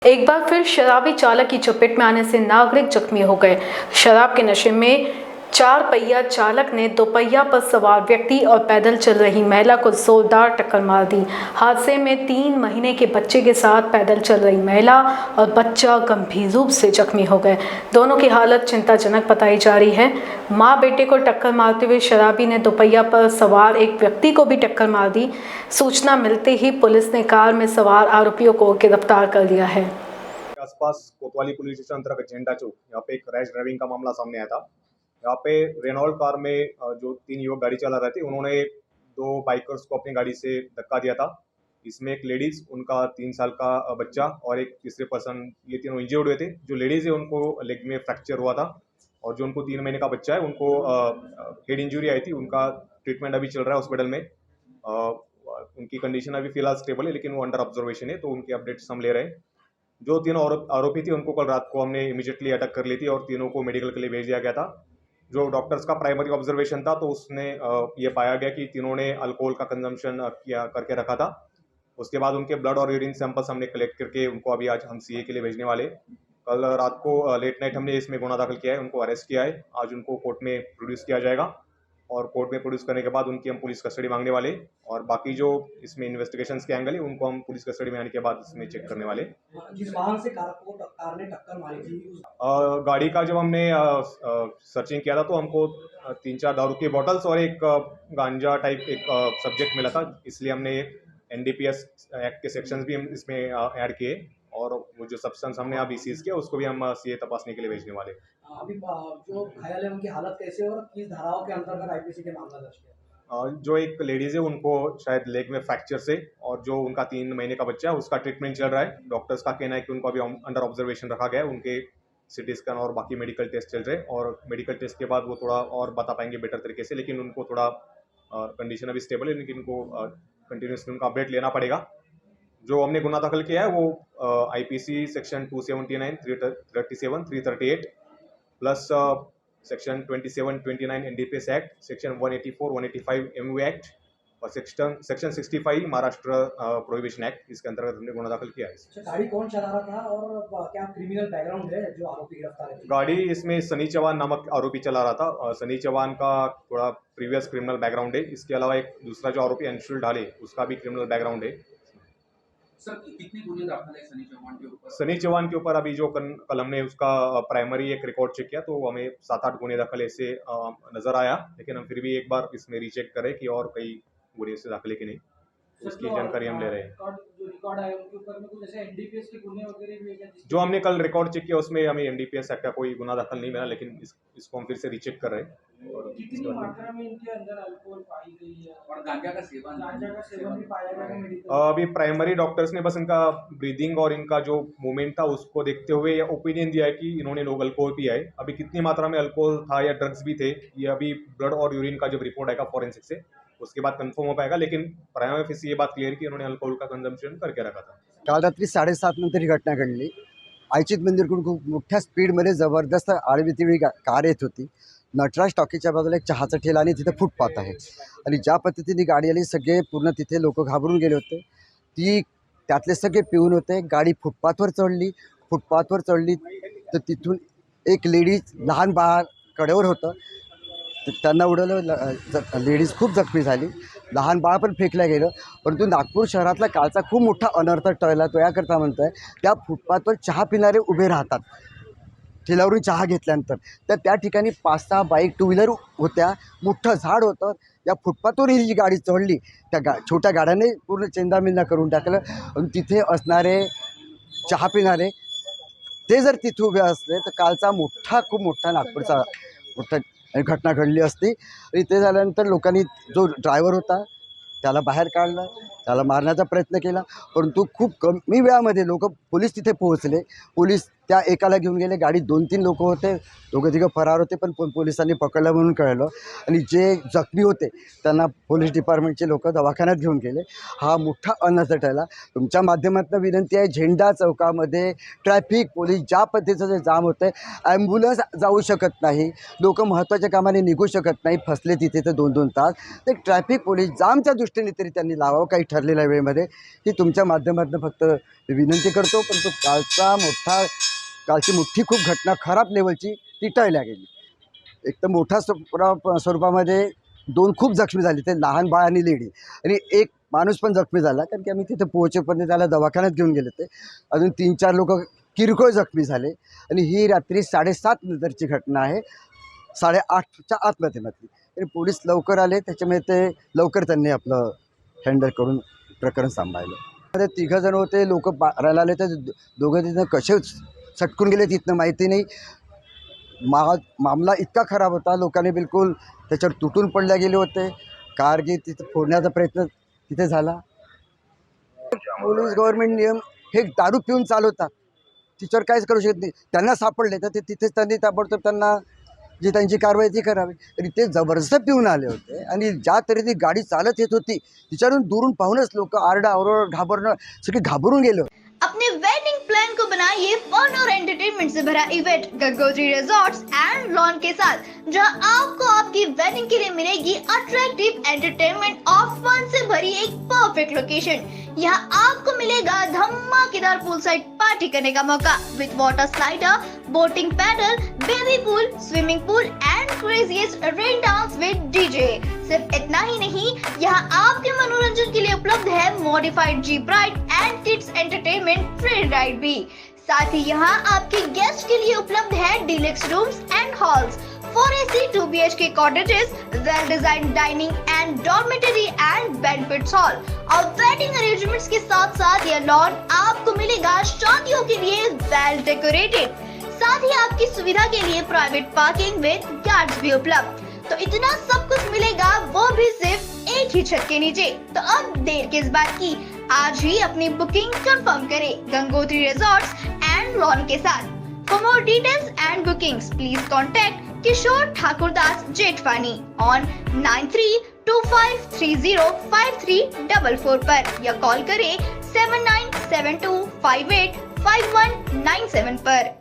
एक बार फिर शराबी चालक की चपेट में आने से नागरिक जख्मी हो गए। शराब के नशे में चार पहिया चालक ने दोपहिया पर सवार व्यक्ति और पैदल चल रही महिला को जोरदार टक्कर मार दी। हादसे में 3 महीने के बच्चे के साथ पैदल चल रही महिला और बच्चा गंभीर रूप से जख्मी हो गए। दोनों की हालत चिंताजनक बताई जा रही है। मां बेटे को टक्कर मारते हुए शराबी ने दोपहिया पर सवार एक व्यक्ति को भी टक्कर मार दी। सूचना मिलते ही पुलिस ने कार में सवार आरोपियों को गिरफ्तार कर लिया है। आसपास कोतवाली पुलिस स्टेशन अंतर्गत झंडा चौक यहाँ पे एक रैश ड्राइविंग का मामला सामने आया था। यहाँ पे रेनॉल्ट कार में जो 3 युवक गाड़ी चला रहे थे, उन्होंने 2 बाइकर्स को अपनी गाड़ी से धक्का दिया था। इसमें एक लेडीज, उनका 3 साल का बच्चा और एक तीसरे पर्सन, ये तीनों इंजर्ड हुए थे। जो लेडीज है उनको लेग में फ्रैक्चर हुआ था और जो उनको 3 महीने का बच्चा है उनको हेड इंजरी आई थी। उनका ट्रीटमेंट अभी चल रहा है हॉस्पिटल में। उनकी कंडीशन अभी फिलहाल स्टेबल है, लेकिन वो अंडर ऑब्जर्वेशन है, तो उनके अपडेट्स हम ले रहे हैं। जो तीनों आरोपी थे उनको कल रात को हमने इमीडिएटली अटक कर ली थी और तीनों को मेडिकल के लिए भेज दिया गया था। जो डॉक्टर्स का प्राइमरी ऑब्जर्वेशन था, तो उसने ये पाया गया कि तीनों ने अल्कोहल का कंजम्पशन किया करके रखा था। उसके बाद उनके ब्लड और यूरिन सैंपल्स हमने कलेक्ट करके उनको अभी आज हम सीए के लिए भेजने वाले। कल रात को लेट नाइट हमने इसमें गुना दाखिल किया है, उनको अरेस्ट किया है। आज उनको कोर्ट में प्रोड्यूस किया जाएगा और कोर्ट में प्रोड्यूस करने के बाद उनकी हम पुलिस कस्टडी मांगने वाले, और बाकी जो इसमें इन्वेस्टिगेशंस के एंगल है उनको हम पुलिस कस्टडी में आने के बाद इसमें चेक करने वाले। जिस वाहन से कार ने टक्कर मारी थी गाड़ी का जब हमने सर्चिंग किया था तो हमको 3-4 दारू की बॉटल्स और एक गांजा टाइप एक सब्जेक्ट मिला था। इसलिए हमने एनडीपीएस एक्ट के सेक्शंस भी हम इसमें ऐड किए और वो जो सब्सटेंस हमने अभी सीज किया उसको भी हम सीए तपासने के लिए भेजने वाले। अभी जो घायल है उनकी हालत कैसे और किस धाराओं के अंतर्गत आईपीसी के मामला दर्ज किया? जो एक लेडीज है उनको शायद लेग में फ्रैक्चर से, और जो उनका 3 महीने का बच्चा है उसका ट्रीटमेंट चल रहा है। डॉक्टर्स का कहना है कि उनको अभी अंडर ऑब्जर्वेशन रखा गया है। उनके सिटी स्कैन और बाकी मेडिकल टेस्ट चल रहे हैं और मेडिकल टेस्ट के बाद वो थोड़ा और बता पाएंगे बेटर तरीके से, लेकिन उनको थोड़ा कंडीशन अभी स्टेबल है, लेकिन उनको कंटिन्यूसली उनका अपडेट लेना पड़ेगा। जो हमने गुना दाखिल किया है वो IPC section 279, 337, 338 plus section 27-29 NDPS act, section 184, 185 MU act और सेक्शन 65 महाराष्ट्र प्रोहिबिशन एक्ट, इसके अंतर्गत हमने गुना दाखिल किया है। गाड़ी कौन चला रहा था और क्या क्रिमिनल बैकग्राउंड है जो आरोपी गिरफ्तार है? गाड़ी इसमें सनी चौहान नामक आरोपी चला रहा था। सनी चौहान का थोड़ा प्रीवियस क्रिमिनल बैकग्राउंड है। इसके अलावा एक दूसरा जो आरोपी अंशुल ढाले, उसका भी क्रिमिनल बैकग्राउंड है। सर, कितने गुने दाखिल है सनी चौहान के ऊपर? सनी चौहान के ऊपर अभी जो कल हमने उसका प्राइमरी एक रिकॉर्ड चेक किया तो हमें 7-8 गुने दाखिल ऐसे नजर आया, लेकिन हम फिर भी एक बार इसमें रीचेक करें कि और कई गुने से दाखिल कि नहीं, उसकी जानकारी हम ले रहे हैं। रिकॉर्ड आया उनके ऊपर में कुछ ऐसे एनडीपीएस के गुने वगैरह भी है? जो हमने कल रिकॉर्ड चेक किया उसमें हमें एनडीपीएस एक्ट का कोई गुना दाखिल नहीं मिला, लेकिन इसको हम फिर से रीचेक कर रहे हैं। और कितनी मात्रा में इनके अंदर अल्कोहल पाई गई है और गांजा का सेवन भी पाया गया है मेडिकल? अभी प्राइमरी डॉक्टर्स ने बस इनका ब्रीदिंग और इनका जो मूवमेंट था उसको देखते हुए ये ओपिनियन दिया है कि इन्होंने लोग अल्कोहल पिया है। अभी कितनी मात्रा में अल्कोहल था या ड्रग्स भी थे, ये अभी ब्लड और यूरिन का जब रिपोर्ट आएगा फॉरेंसिक से उसके बाद कंफर्म हो पाएगा, लेकिन प्राइमरी फिर ये बात क्लियर की इन्होंने अल्कोहल का कंजम्पशन करके रखा था। काल रात्री 7:30 नंतर ही घटना घडली। आयचित मंदिरकडून खूप मोठ्या स्पीडमध्ये जबरदस्त आडवीतीवी कार येत होती। नटराज टॉकीच्या बाजूला एक चहाचा ठेला आणि तिथे फुटपाथ आहे आणि ज्या पद्धतीने गाडी आली सगळे पूर्ण तिथे लोक घाबरून गेले होते। ती त्यातले सगळे पिऊन होते। गाडी फुटपाथवर चढली तर तिथून एक लेडीज लहान बाळ कडेवर होतं, त्यांना उडवलं। लेडीज खूप जखमी झाली, लहान बाळ पण फेकलं गेलं। परंतु नागपूर शहरातला कालचा खूप मोठा अनर्थ टळला तो याकरता म्हणतोय, त्या फुटपाथवर चहा पिणारे उभे राहतात ठेल्यावरून चहा घेतल्यानंतर, तर त्या ठिकाणी 5-6 बाईक 2 व्हीलर होत्या, मोठं झाड होतं। या फुटपाथवर ही जी गाडी चढली त्या छोट्या गाड्याने पूर्ण चेंदामेंदा करून टाकलं। आणि तिथे असणारे चहा पिणारे ते जर तिथे उभे असले तर कालचा खूप मोठा नागपूरचा मोठा घटना घडली असती। आणि ते झाल्यानंतर लोकांनी जो ड्रायव्हर होता त्याला बाहेर काढलं, त्याला मारण्याचा प्रयत्न केला, परंतु खूप कमी वेळामध्ये पोलीस तिथे पोहोचले। पोलीस त्या एकाला घेऊन गेले। गाडीत 2-3 लोक होते, दोघं फरार होते, पण पोलिसांनी पकडलं म्हणून कळलं। आणि जे जखमी होते त्यांना पोलीस डिपार्टमेंटचे लोक दवाखान्यात घेऊन गेले। हा मोठा अनर्थ टळला। तुमच्या माध्यमातून विनंती आहे, झेंडा चौकामध्ये ट्रॅफिक पोलीस ज्या पद्धतीचं जे जाम होतं आहे, ॲम्ब्युलन्स जाऊ शकत नाही, लोक महत्त्वाच्या कामाने निघू शकत नाही, फसले तिथे तर 2-2 तास। तर ट्रॅफिक पोलीस जामच्या दृष्टीने तरी त्यांनी लावावं काही ठरलेल्या वेळेमध्ये, ही तुमच्या माध्यमातून फक्त विनंती करतो. पण तो कालची मोठी खूप घटना खराब लेवलची ती टळल्या गेली. एक तर मोठ्या स्वरूपामध्ये 2 खूप जखमी झाले, ते लहान बाळ आणि लेडी, आणि एक माणूस पण जखमी झाला, कारण की आम्ही तिथे पोहोचेपर्यंत त्याला दवाखान्यात घेऊन गेले ते. अजून 3-4 लोक किरकोळ जखमी झाले. आणि ही रात्री 7:30 नंतरची घटना आहे, 8:30च्या आतमध्ये. आणि पोलीस लवकर आले, त्याच्यामुळे ते लवकर त्यांनी आपलं हँडल करून प्रकरण सांभाळलं. मध्ये 3 जण होते, लोक राहायला आले, तर दोघं तिथं कसे सटकून गेले तिथनं माहिती नाही. मामला इतका खराब होता, लोकांनी बिलकुल त्याच्यावर तुटून पडल्या गेले होते. कारगी तिथं फोडण्याचा प्रयत्न तिथे झाला. पोलीस गव्हर्नमेंट नियम हे दारू पिऊन चालवतात, तिच्यावर काहीच करू शकत नाही. त्यांना सापडले तर ते तिथेच त्यांनी ताबडतोब त्यांना जी त्यांची कारवाई ती करावी. आणि ते जबरदस्त पिऊन आले होते, आणि ज्या तरी ती गाडी चालत येत होती तिच्यावरून दुरून पाहूनच लोक आरडाओरड घाबरणं, सगळे घाबरून गेलो. अपने वेडिंग प्लान को बनाइए फन और एंटरटेनमेंट से भरा event Gangotri resorts and lawn के साथ, जहां आपको आपकी वेडिंग के लिए मिलेगी अट्रैक्टिव एंटरटेनमेंट और फन से भरी एक परफेक्ट लोकेशन। यहाँ आपको मिलेगा धमाकेदार पूल साइड पार्टी करने का मौका with water slider, boating pedal, baby pool, swimming pool and craziest rain dance with DJ. सिर्फ इतना ही नहीं, यहाँ आपके मनोरंजन के लिए उपलब्ध है modified jeep ride and kids entertainment free ride भी। साथ ही यहाँ आपके गेस्ट के लिए उपलब्ध है deluxe rooms and halls, 4 AC 2 BHK cottages, well designed dining and dormitory and banquet hall और वेडिंग अरेंजमेंट्स के साथ साथ यह लॉन आपको मिलेगा शादियों के लिए वेल डेकोरेटेड। साथ ही आपकी सुविधा के लिए प्राइवेट पार्किंग विद गार्ड्स भी उपलब्ध। तो इतना सब कुछ मिलेगा, वो भी सिर्फ एक ही छत के नीचे। तो अब देर किस बात की, आज ही अपनी बुकिंग कंफर्म करें गंगोत्री रिजॉर्ट्स एंड लॉन के साथ। For more details and bookings please contact Kishore Thakurdas Jethwani on 9325305344 पर, या कॉल करें 7972585197 पर।